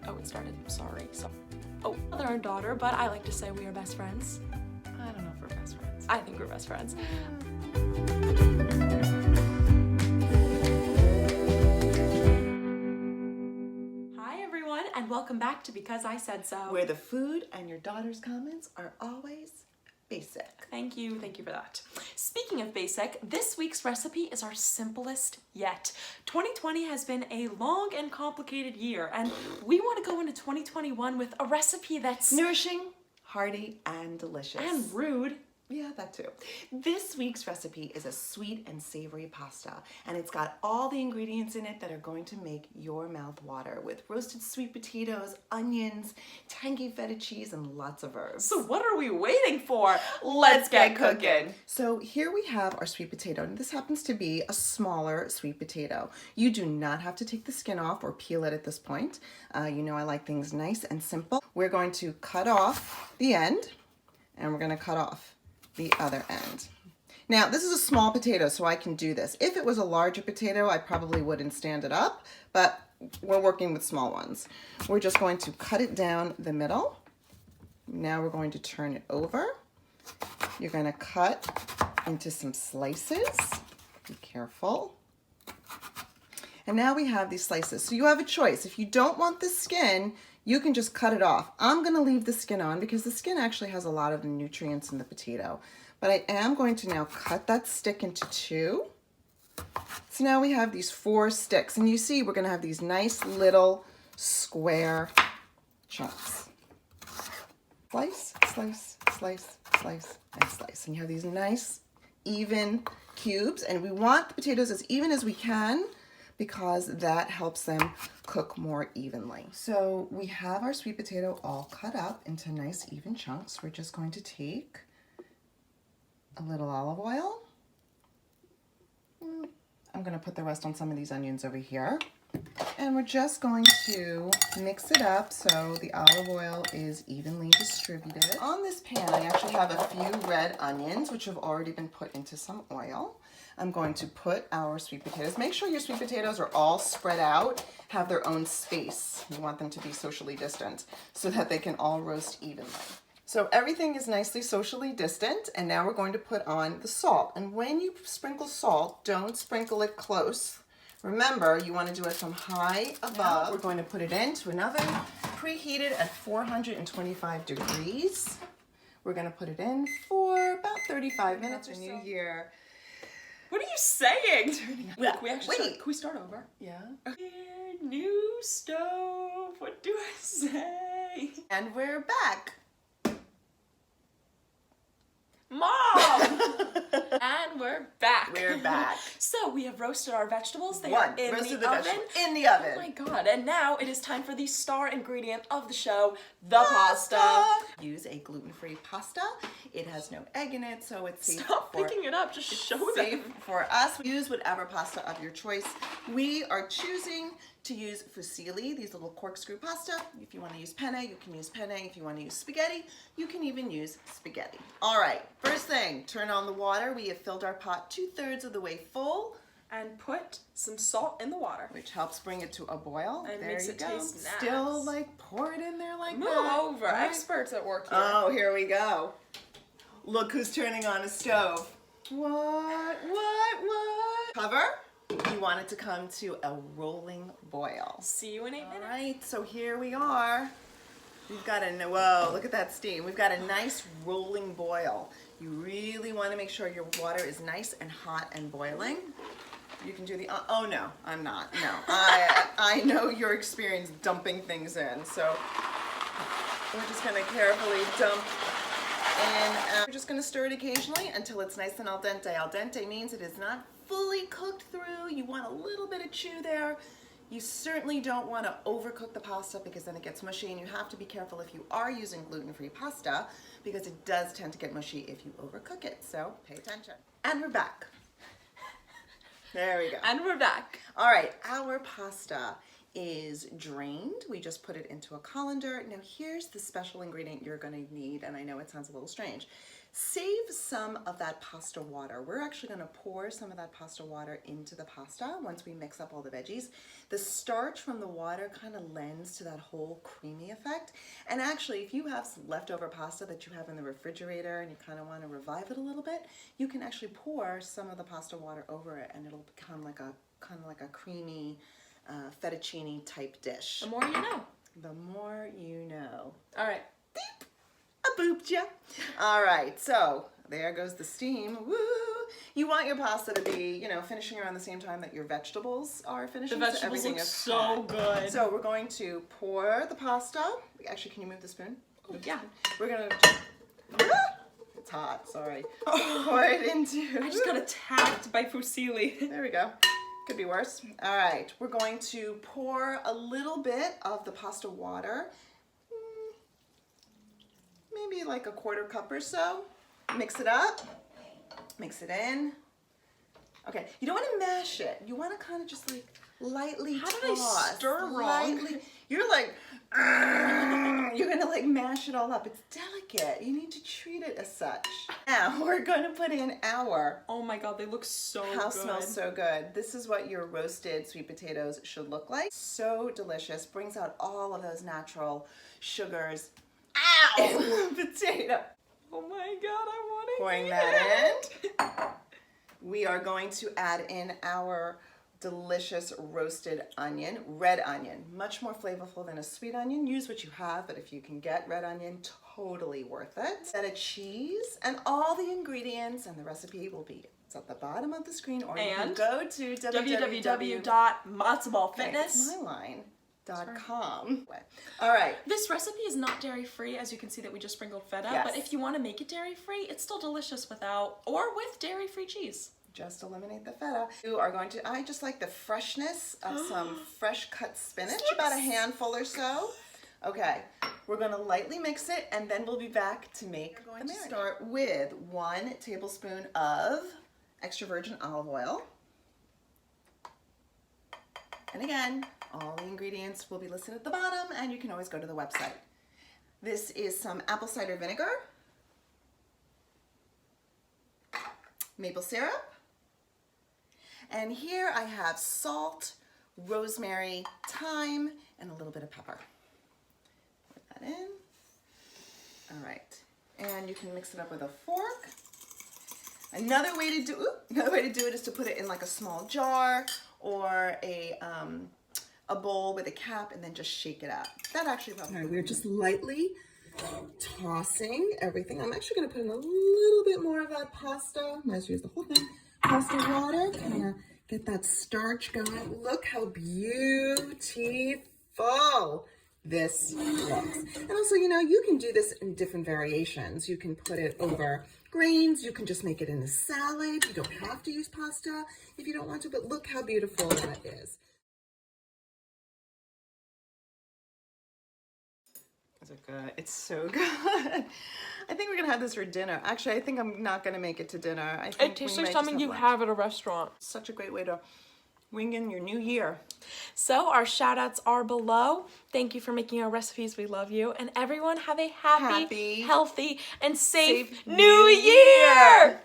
Oh, it started. Sorry. Oh, mother and daughter, but I like to say we are best friends. I don't know if we're best friends. I think we're best friends. Hi everyone, and welcome back to Because I Said So. Where the food and your daughter's comments are always basic. Thank you for that. Speaking of basic, this week's recipe is our simplest yet. 2020 has been a long and complicated year, and we want to go into 2021 with a recipe that's nourishing, hearty, and delicious. And rude. Yeah, that too. This week's recipe is a sweet and savory pasta, and it's got all the ingredients in it that are going to make your mouth water, with roasted sweet potatoes, onions, tangy feta cheese, and lots of herbs. So what are we waiting for? Let's get cooking. So here we have our sweet potato, and this happens to be a smaller sweet potato. You do not have to take the skin off or peel it at this point. You know I like things nice and simple. We're going to cut off the end, and we're going to cut off the other end. Now, this is a small potato, so I can do this. If it was a larger potato, I probably wouldn't stand it up, but we're working with small ones. We're just going to cut it down the middle. Now we're going to turn it over. You're going to cut into some slices. Be careful. And now we have these slices. So you have a choice. If you don't want the skin, you can just cut it off. I'm going to leave the skin on because the skin actually has a lot of the nutrients in the potato. But I am going to now cut that stick into two. So now we have these 4 sticks, and you see we're going to have these nice little square chunks. Slice, slice, slice, slice, and slice. And you have these nice even cubes, and we want the potatoes as even as we can, because that helps them cook more evenly. So we have our sweet potato all cut up into nice even chunks. We're just going to take a little olive oil. I'm gonna put the rest on some of these onions over here. And we're just going to mix it up so the olive oil is evenly distributed. On this pan, I actually have a few red onions, which have already been put into some oil. I'm going to put our sweet potatoes. Make sure your sweet potatoes are all spread out, have their own space. You want them to be socially distant so that they can all roast evenly. So everything is nicely socially distant, and now we're going to put on the salt. And when you sprinkle salt, don't sprinkle it close. Remember, you want to do it from high above. Now we're going to put it into an oven preheated at 425 degrees. We're going to put it in for about 35 minutes or so. New year. What are you saying? Well, we actually can we start over? Yeah. Okay, new stove. What do I say? And we're back. Mom! And we're back. We're back. So we have roasted our vegetables. They One, are in roasted the oven. In the oven. Oh my god. And now it is time for the star ingredient of the show, the pasta. Use a gluten-free pasta. It has no egg in it, so it's safe. Stop picking it up. Just show safe them. for us. Use whatever pasta of your choice. We are choosing to use fusilli, these little corkscrew pasta. If you want to use penne, you can use penne. If you want to use spaghetti, you can even use spaghetti. All right, first thing, turn on the water. We have filled our pot 2/3 of the way full. And put some salt in the water. Which helps bring it to a boil. And there makes you it go. taste nice. Still like pour it in there like Move that. over. Right? Experts at work here. Oh, here we go. Look who's turning on a stove. What? Cover. You want it to come to a rolling boil. See you in 8 minutes. All right, so here we are. We've got whoa, look at that steam. We've got a nice rolling boil. You really want to make sure your water is nice and hot and boiling. You can do the, oh no, I'm not, no. I know your experience dumping things in, so we're just gonna carefully dump in. We're just gonna stir it occasionally until it's nice and al dente. Al dente means it is not fully cooked through. You want a little bit of chew there. You certainly don't want to overcook the pasta because then it gets mushy, and you have to be careful if you are using gluten-free pasta because it does tend to get mushy if you overcook it, so pay attention. And we're back. There we go. And we're back. All right, our pasta is drained. We just put it into a colander. Now here's the special ingredient you're going to need, and I know it sounds a little strange. Save some of that pasta water. We're actually going to pour some of that pasta water into the pasta once we mix up all the veggies. The starch from the water kind of lends to that whole creamy effect. And actually, if you have some leftover pasta that you have in the refrigerator and you kind of want to revive it a little bit, you can actually pour some of the pasta water over it and it'll become like a kind of like a creamy fettuccine type dish. The more you know. The more you know. All right. Beep. I booped ya. All right, so there goes the steam. Woo! You want your pasta to be, you know, finishing around the same time that your vegetables are finishing. The vegetables look so good. So we're going to pour the pasta. Actually, can you move the spoon? Yeah. We're gonna. It's hot. Sorry. Pour it into. I just got attacked by fusilli. There we go. Could be worse. All right, we're going to pour a little bit of the pasta water. Maybe like a 1/4 cup or so. Mix it up. Mix it in. Okay, you don't want to mash it. You want to kind of just like lightly toss. How did I stir wrong? Lightly. You're like, you're going to like mash it all up. It's delicate. You need to treat it as such. Now we're going to put in our. Oh my God, they look so good. House smells so good. This is what your roasted sweet potatoes should look like. So delicious. Brings out all of those natural sugars. Ow! Potato. Oh my God, I want to Pouring eat that it. in. We are going to add in our delicious roasted onion, red onion. Much more flavorful than a sweet onion. Use what you have, but if you can get red onion, totally worth it. Feta cheese and all the ingredients and the recipe will be it's at the bottom of the screen, or you can go to www.matzabalfitness.com. All right. This recipe is not dairy-free, as you can see that we just sprinkled feta, Yes. but if you want to make it dairy-free, it's still delicious without or with dairy-free cheese. Just eliminate the feta. You are going to, I just like the freshness of some fresh cut spinach, about a handful or so. Okay, we're going to lightly mix it and then we'll be back to make the marinade. We're going to start with 1 tablespoon of extra virgin olive oil. And again, all the ingredients will be listed at the bottom and you can always go to the website. This is some apple cider vinegar, maple syrup, and here I have salt, rosemary, thyme, and a little bit of pepper. Put that in. All right, and you can mix it up with a fork. Another way to do it is to put it in like a small jar or a bowl with a cap and then just shake it up. That actually probably. All right, we're just lightly tossing everything. I'm actually going to put in a little bit more of that pasta. Might as well use the whole thing. Pasta water, kind of get that starch going. Look how beautiful this looks. And also, you know, you can do this in different variations. You can put it over grains. You can just make it in a salad. You don't have to use pasta if you don't want to, but look how beautiful that is. Is it good? It's so good. I think we're gonna have this for dinner. Actually, I think I'm not gonna make it to dinner. I think It tastes like something you have at a restaurant. Such a great way to wing in your new year. So our shout outs are below. Thank you for making our recipes. We love you. And everyone have a happy, healthy, and safe New Year!